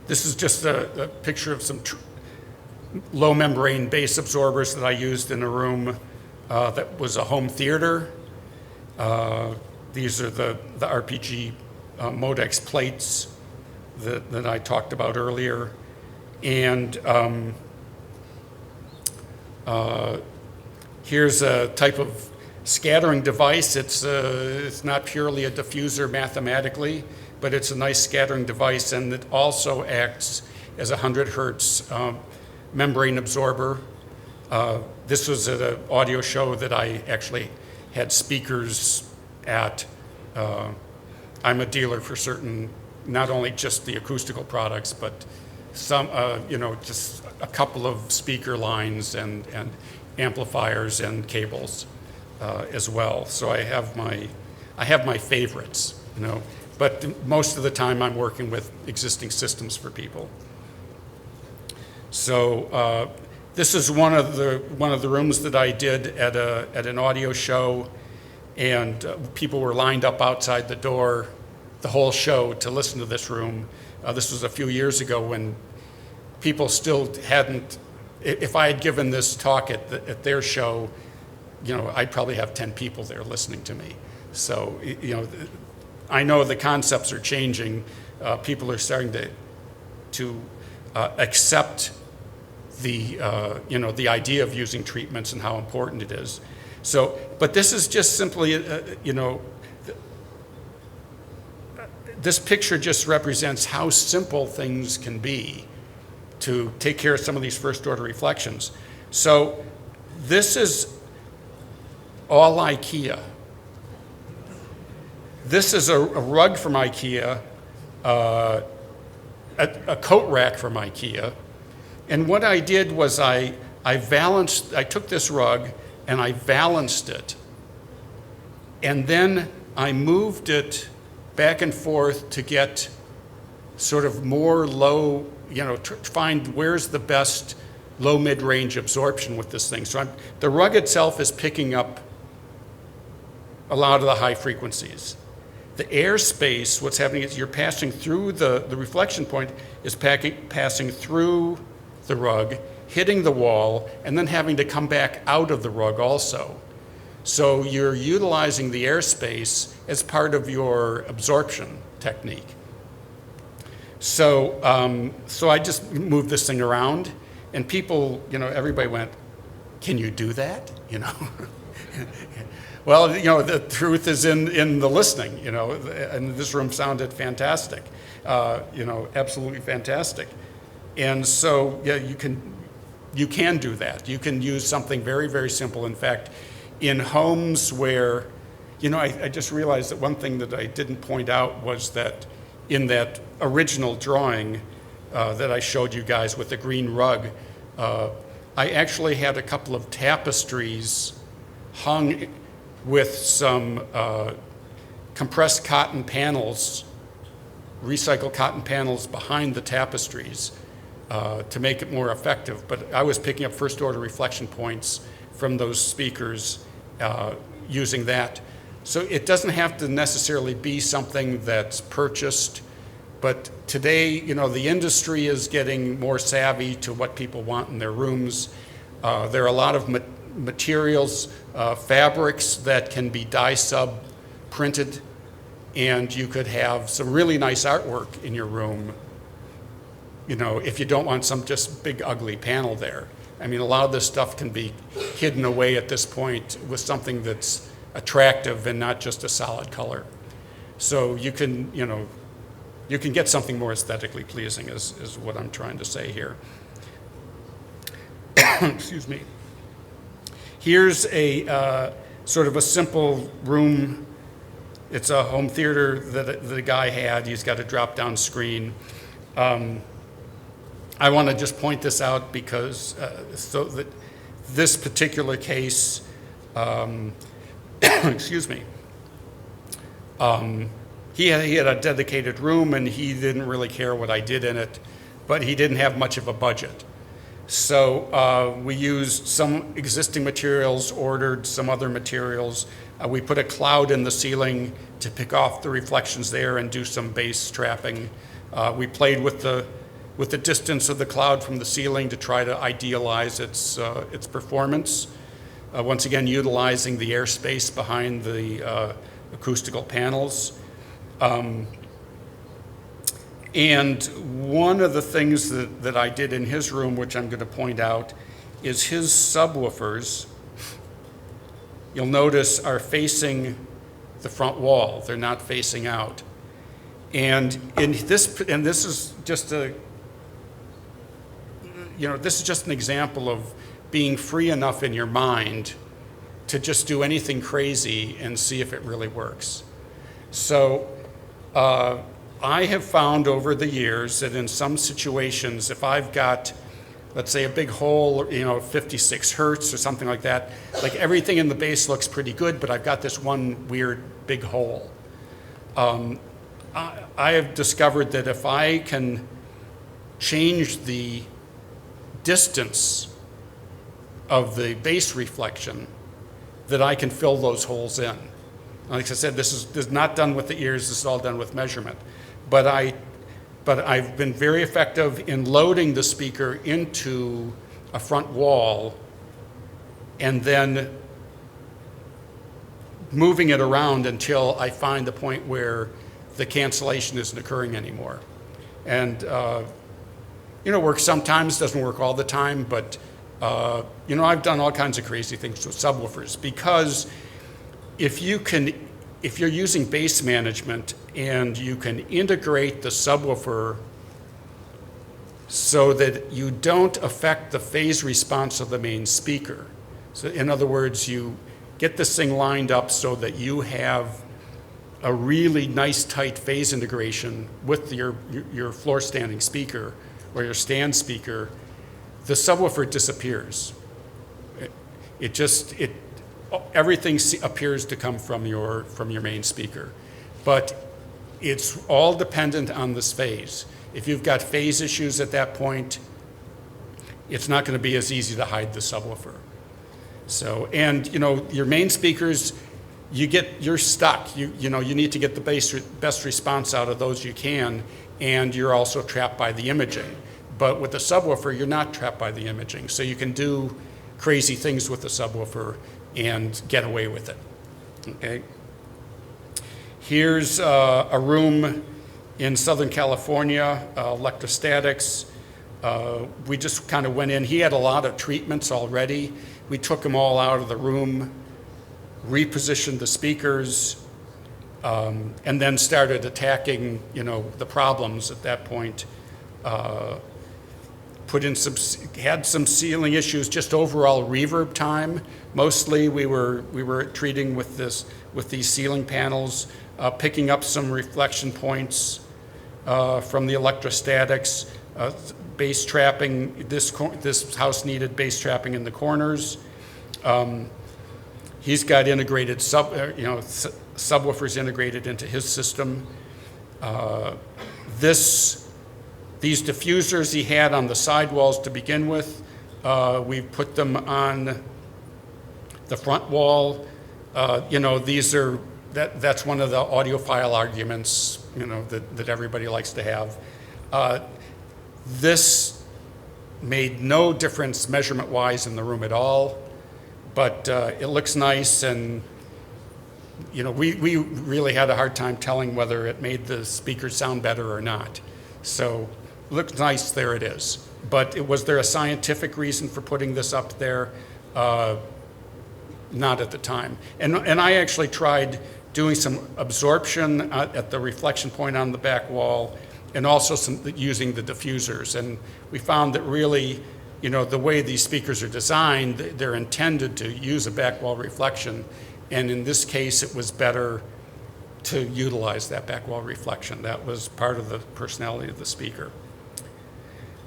This is just a picture of some low membrane bass absorbers that I used in a room that was a home theater. These are the RPG Modex plates that I talked about earlier. And here's a type of scattering device. It's not purely a diffuser mathematically, but it's a nice scattering device, and it also acts as a 100 hertz membrane absorber. This was at an audio show that I actually had speakers at. I'm a dealer for certain, not only just the acoustical products, but some, just a couple of speaker lines and amplifiers and cables as well. So I have my favorites, but most of the time I'm working with existing systems for people. So this is one of the rooms that I did at an audio show, and people were lined up outside the door the whole show to listen to this room. This was a few years ago when people still hadn't, if I had given this talk at their show, I'd probably have 10 people there listening to me. So, I know the concepts are changing. People are starting to accept the idea of using treatments and how important it is. So, but this is just simply, this picture just represents how simple things can be to take care of some of these first order reflections. So this is all IKEA. This is a rug from IKEA, a coat rack from IKEA. And what I did was I took this rug and I balanced it. And then I moved it back and forth to get sort of more low, to find where's the best low mid-range absorption with this thing. So the rug itself is picking up a lot of the high frequencies. The airspace, what's happening is you're passing through the reflection point is passing through the rug, hitting the wall, and then having to come back out of the rug also. So you're utilizing the airspace as part of your absorption technique. So, I just moved this thing around, and people, everybody went, "Can you do that?" Well, the truth is in the listening, and this room sounded fantastic, absolutely fantastic. And so, yeah, you can do that. You can use something very, very simple. In fact, in homes where, I just realized that one thing that I didn't point out was that in that original drawing that I showed you guys with the green rug, I actually had a couple of tapestries hung with some compressed cotton panels, recycled cotton panels behind the tapestries to make it more effective. But I was picking up first order reflection points from those speakers using that. So it doesn't have to necessarily be something that's purchased, but today, the industry is getting more savvy to what people want in their rooms. There are a lot of materials, fabrics that can be dye sub printed, and you could have some really nice artwork in your room, if you don't want some just big ugly panel there. I mean, a lot of this stuff can be hidden away at this point with something that's attractive and not just a solid color. So you can get something more aesthetically pleasing is what I'm trying to say here. Excuse me. Here's a sort of a simple room. It's a home theater that the guy had. He's got a drop-down screen. I want to just point this out because so that this particular case, excuse me, he had a dedicated room and he didn't really care what I did in it, but he didn't have much of a budget. So we used some existing materials, ordered some other materials. We put a cloud in the ceiling to pick off the reflections there and do some base trapping. We played with the distance of the cloud from the ceiling to try to idealize its performance. Once again, utilizing the airspace behind the acoustical panels. And one of the things that I did in his room, which I'm going to point out, is his subwoofers, you'll notice, are facing the front wall. They're not facing out. And this is just this is just an example of being free enough in your mind to just do anything crazy and see if it really works. So I have found over the years that in some situations, if I've got, let's say, a big hole, 56 hertz or something like that, like everything in the bass looks pretty good, but I've got this one weird big hole. I have discovered that if I can change the distance of the bass reflection, that I can fill those holes in. Like I said, this is not done with the ears, this is all done with measurement. But but I've been very effective in loading the speaker into a front wall and then moving it around until I find the point where the cancellation isn't occurring anymore. And, works sometimes, doesn't work all the time, but, I've done all kinds of crazy things with subwoofers, because if you're using bass management and you can integrate the subwoofer so that you don't affect the phase response of the main speaker. So in other words, you get this thing lined up so that you have a really nice tight phase integration with your floor standing speaker or your stand speaker, the subwoofer disappears. Everything appears to come from your main speaker, but it's all dependent on this phase. If you've got phase issues at that point, it's not going to be as easy to hide the subwoofer. So, and your main speakers, you're stuck. You need to get the best response out of those you can, and you're also trapped by the imaging. But with the subwoofer, you're not trapped by the imaging, so you can do crazy things with the subwoofer and get away with it. Okay. Here's a room in Southern California, electrostatics. We just kind of went in. He had a lot of treatments already. We took them all out of the room, repositioned the speakers, and then started attacking, the problems at that point. Had some ceiling issues, just overall reverb time. Mostly we were treating with these ceiling panels, picking up some reflection points from the electrostatics, bass trapping. This house needed bass trapping in the corners. He's got integrated subwoofers integrated into his system. These diffusers he had on the sidewalls to begin with, we put them on the front wall. That's one of the audiophile arguments, that everybody likes to have. This made no difference measurement-wise in the room at all, but it looks nice, and we really had a hard time telling whether it made the speakers sound better or not. So looks nice, there it is. But was there a scientific reason for putting this up there? Not at the time. And I actually tried doing some absorption at the reflection point on the back wall, and also using the diffusers. And we found that really, the way these speakers are designed, they're intended to use a back wall reflection. And in this case, it was better to utilize that back wall reflection. That was part of the personality of the speaker.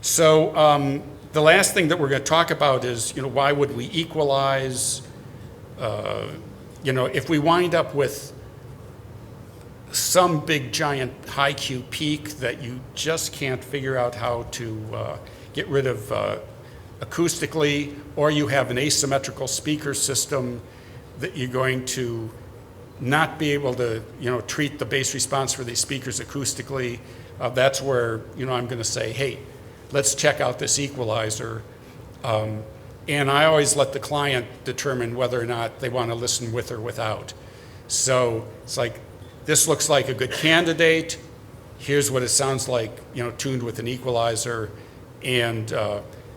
So the last thing that we're going to talk about is, why would we equalize? If we wind up with some big giant high Q peak that you just can't figure out how to get rid of acoustically, or you have an asymmetrical speaker system that you're going to not be able to, treat the bass response for these speakers acoustically, that's where, I'm going to say, hey, let's check out this equalizer. And I always let the client determine whether or not they want to listen with or without. So it's like, this looks like a good candidate. Here's what it sounds like, tuned with an equalizer. And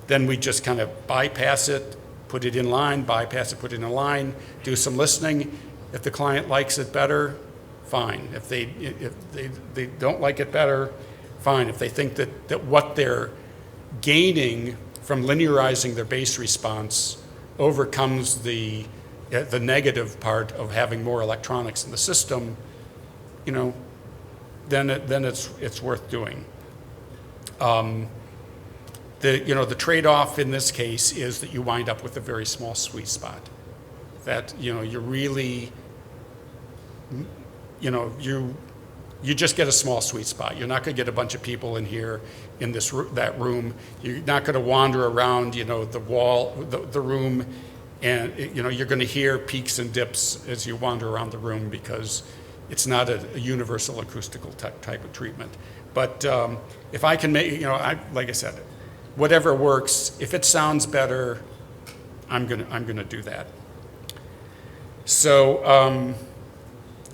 then we just kind of bypass it, put it in line, bypass it, put it in line, do some listening. If the client likes it better, fine. If they don't like it better, fine. If they think that what they're gaining from linearizing their bass response overcomes the negative part of having more electronics in the system, then it's worth doing. The trade-off in this case is that you wind up with a very small sweet spot. That you really, you just get a small sweet spot. You're not going to get a bunch of people in here in that room. You're not going to wander around, the wall, the room, and you're going to hear peaks and dips as you wander around the room because it's not a universal acoustical type of treatment. But if I can make, like I said, whatever works, if it sounds better, I'm gonna do that. So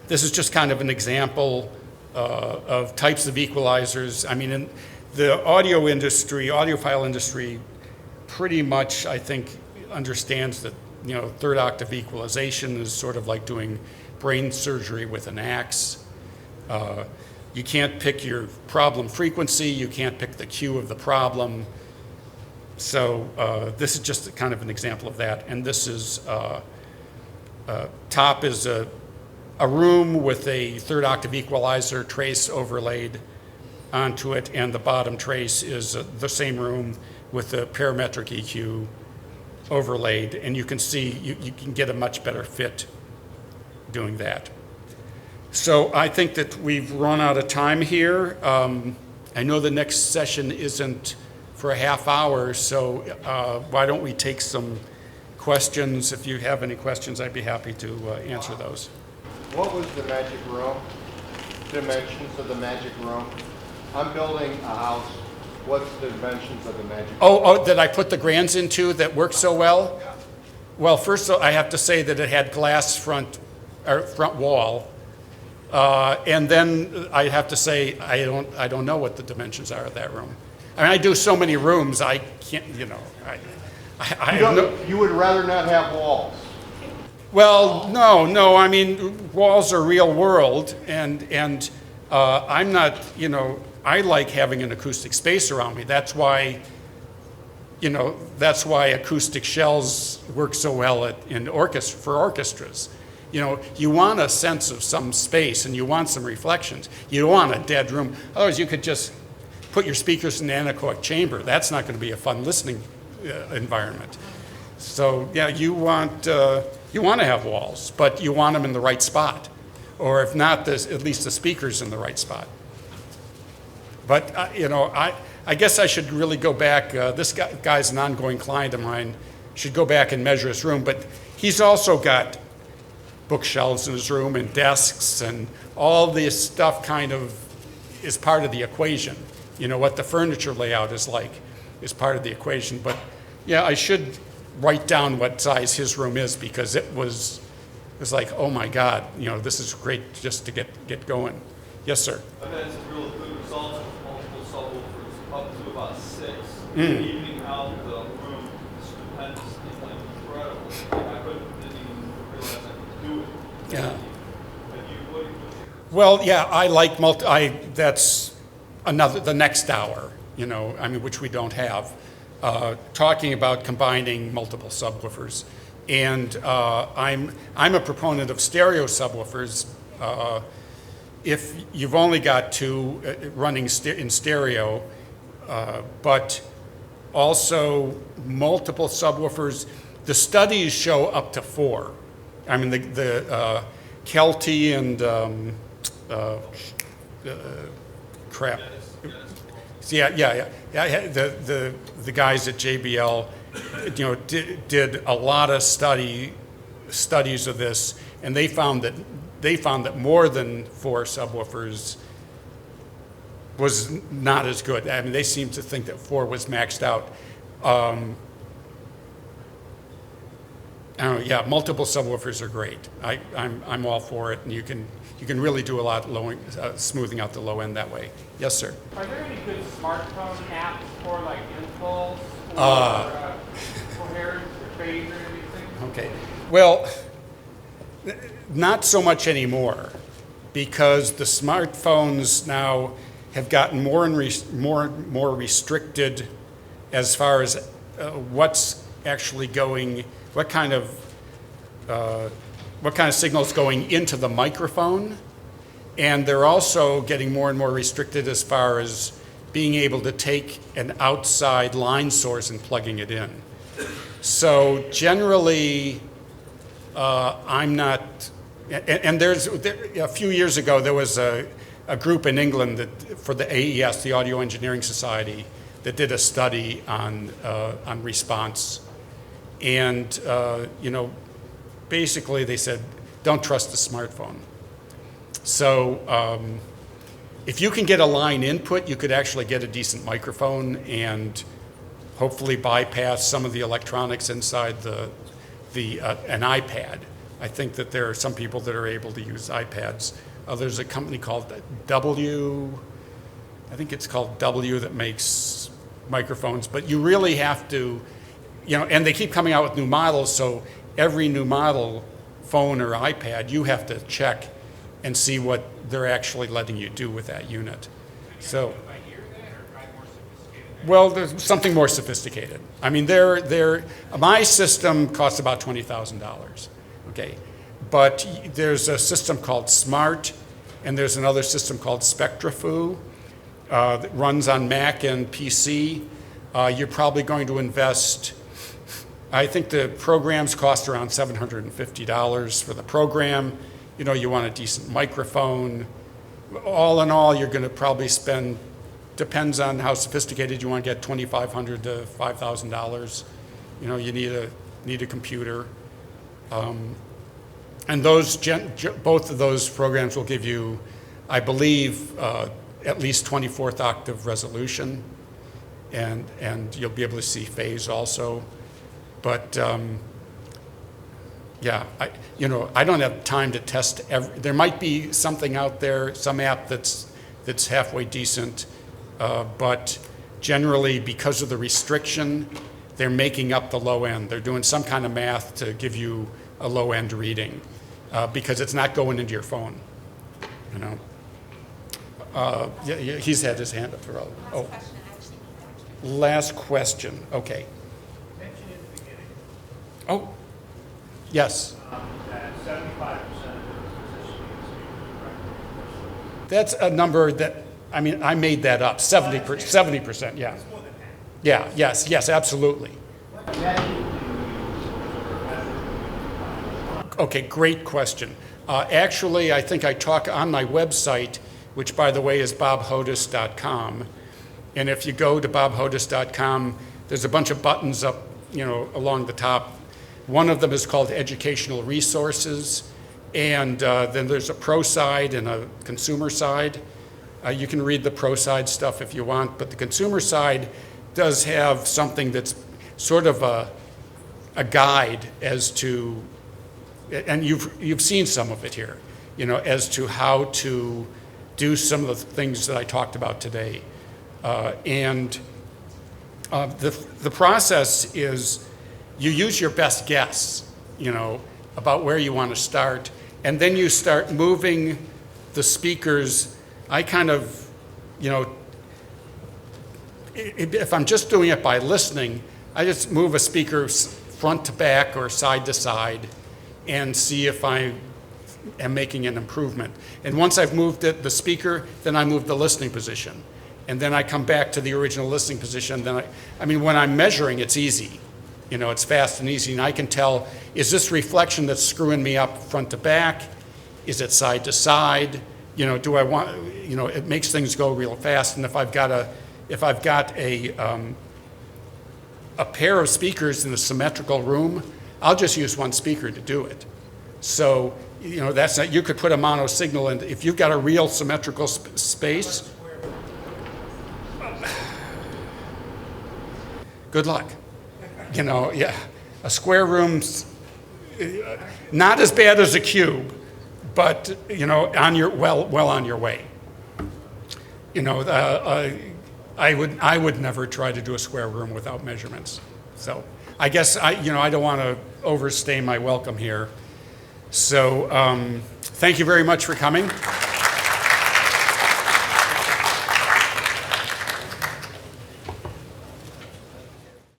this is just kind of an example of types of equalizers. I mean, in the audiophile industry, pretty much, I think, understands that, third octave equalization is sort of like doing brain surgery with an axe. You can't pick your problem frequency, you can't pick the Q of the problem. So this is just kind of an example of that. And this is, top is a room with a third octave equalizer trace overlaid onto it, and the bottom trace is the same room with the parametric EQ overlaid, and you can see you can get a much better fit doing that. So I think that we've run out of time here. I know the next session isn't for a half hour, so why don't we take some questions? If you have any questions, I'd be happy to answer those. What was the magic room? Dimensions of the magic room? I'm building a house. What's the dimensions of the magic room? Oh, that I put the grands into that worked so well? Yeah. Well, first I have to say that it had glass front wall, and then I have to say I don't know what the dimensions are of that room. I mean, I do so many rooms, I can't, You would rather not have walls? Well, no. I mean, walls are real world, and I'm not. I like having an acoustic space around me. That's why. That's why acoustic shells work so well for orchestras. You want a sense of some space, and you want some reflections. You don't want a dead room. Otherwise, you could just put your speakers in an anechoic chamber. That's not going to be a fun listening environment. So yeah, you want to have walls, but you want them in the right spot, or if not, at least the speakers in the right spot. But I guess I should really go back. This guy's an ongoing client of mine. Should go back and measure his room, but he's also got bookshelves in his room and desks, and all this stuff kind of is part of the equation. What the furniture layout is like is part of the equation. But yeah, I should write down what size his room is, because it was like, oh my God, this is great just to get going. Yes, sir. I've had some really good results with multiple subwoofers up to about 6. Evening out the room stupendously, incredible. I didn't even realize I could do it. Yeah. What Well, yeah, I like that's the next hour, which we don't have, talking about combining multiple subwoofers. And I'm a proponent of stereo subwoofers. If you've only got 2 running in stereo, but also multiple subwoofers, the studies show up to 4. I mean, the Kelty and crap. Yeah. The guys at JBL, did a lot of studies of this, and they found that more than 4 subwoofers was not as good. I mean, they seemed to think that 4 was maxed out. Yeah, multiple subwoofers are great. I'm all for it, and you can really do a lot smoothing out the low end that way. Yes, sir. Are there any good smartphone apps for like Impulse or Coherence or Phase or anything? Okay. Well, not so much anymore, because the smartphones now have gotten more and more restricted as far as what's actually going. What kind of signals going into the microphone, and they're also getting more and more restricted as far as being able to take an outside line source and plugging it in. So generally, I'm not. And a few years ago there was a group in England for the AES, the Audio Engineering Society, that did a study on response. And, basically they said, don't trust the smartphone. So if you can get a line input, you could actually get a decent microphone and hopefully bypass some of the electronics inside an iPad. I think that there are some people that are able to use iPads. There's a company called I think it's called W, that makes microphones, but you really have to, and they keep coming out with new models, so every new model phone or iPad, you have to check and see what they're actually letting you do with that unit. So, well, there's something more sophisticated. I mean, my system costs about $20,000, okay? But there's a system called Smart, and there's another system called SpectraFu that runs on Mac and PC. You're probably going to invest, I think the programs cost around $750 for the program. You want a decent microphone. All in all, you're going to probably spend, depends on how sophisticated you want to get, $2,500 to $5,000. You need a computer. And both of those programs will give you, I believe, at least 24th octave resolution, and you'll be able to see phase also. But yeah, I don't have time to test there might be something out there, some app that's halfway decent, but generally because of the restriction, they're making up the low end. They're doing some kind of math to give you a low end reading because it's not going into your phone. Yeah, he's had his hand up for oh. Last question, okay. Mentioned in the beginning. Oh, yes. That 75% of the positioning is right? That's a number that, I made that up, 70%, yeah. It's more than half. Yeah, yes, absolutely. What method do you use or Okay, great question. Actually, I think I talk on my website, which by the way is bobhodas.com. And if you go to bobhodas.com, there's a bunch of buttons up, along the top. One of them is called Educational Resources, and then there's a pro side and a consumer side. You can read the pro side stuff if you want, but the consumer side does have something that's sort of a guide as to, and you've seen some of it here, as to how to do some of the things that I talked about today. And the process is you use your best guess, about where you want to start, and then you start moving the speakers. I kind of, if I'm just doing it by listening, I just move a speaker front to back or side to side and see if I am making an improvement. And once I've moved the speaker, then I move the listening position. And then I come back to the original listening position. Then when I'm measuring, it's easy. It's fast and easy. And I can tell, is this reflection that's screwing me up front to back? Is it side to side? Do I want, it makes things go real fast. And if I've got a pair of speakers in a symmetrical room, I'll just use one speaker to do it. So, that's not, you could put a mono signal in. If you've got a real symmetrical space, good luck. Yeah, a square room's not as bad as a cube, but on your way. I would never try to do a square room without measurements. So I guess I don't want to overstay my welcome here. So thank you very much for coming.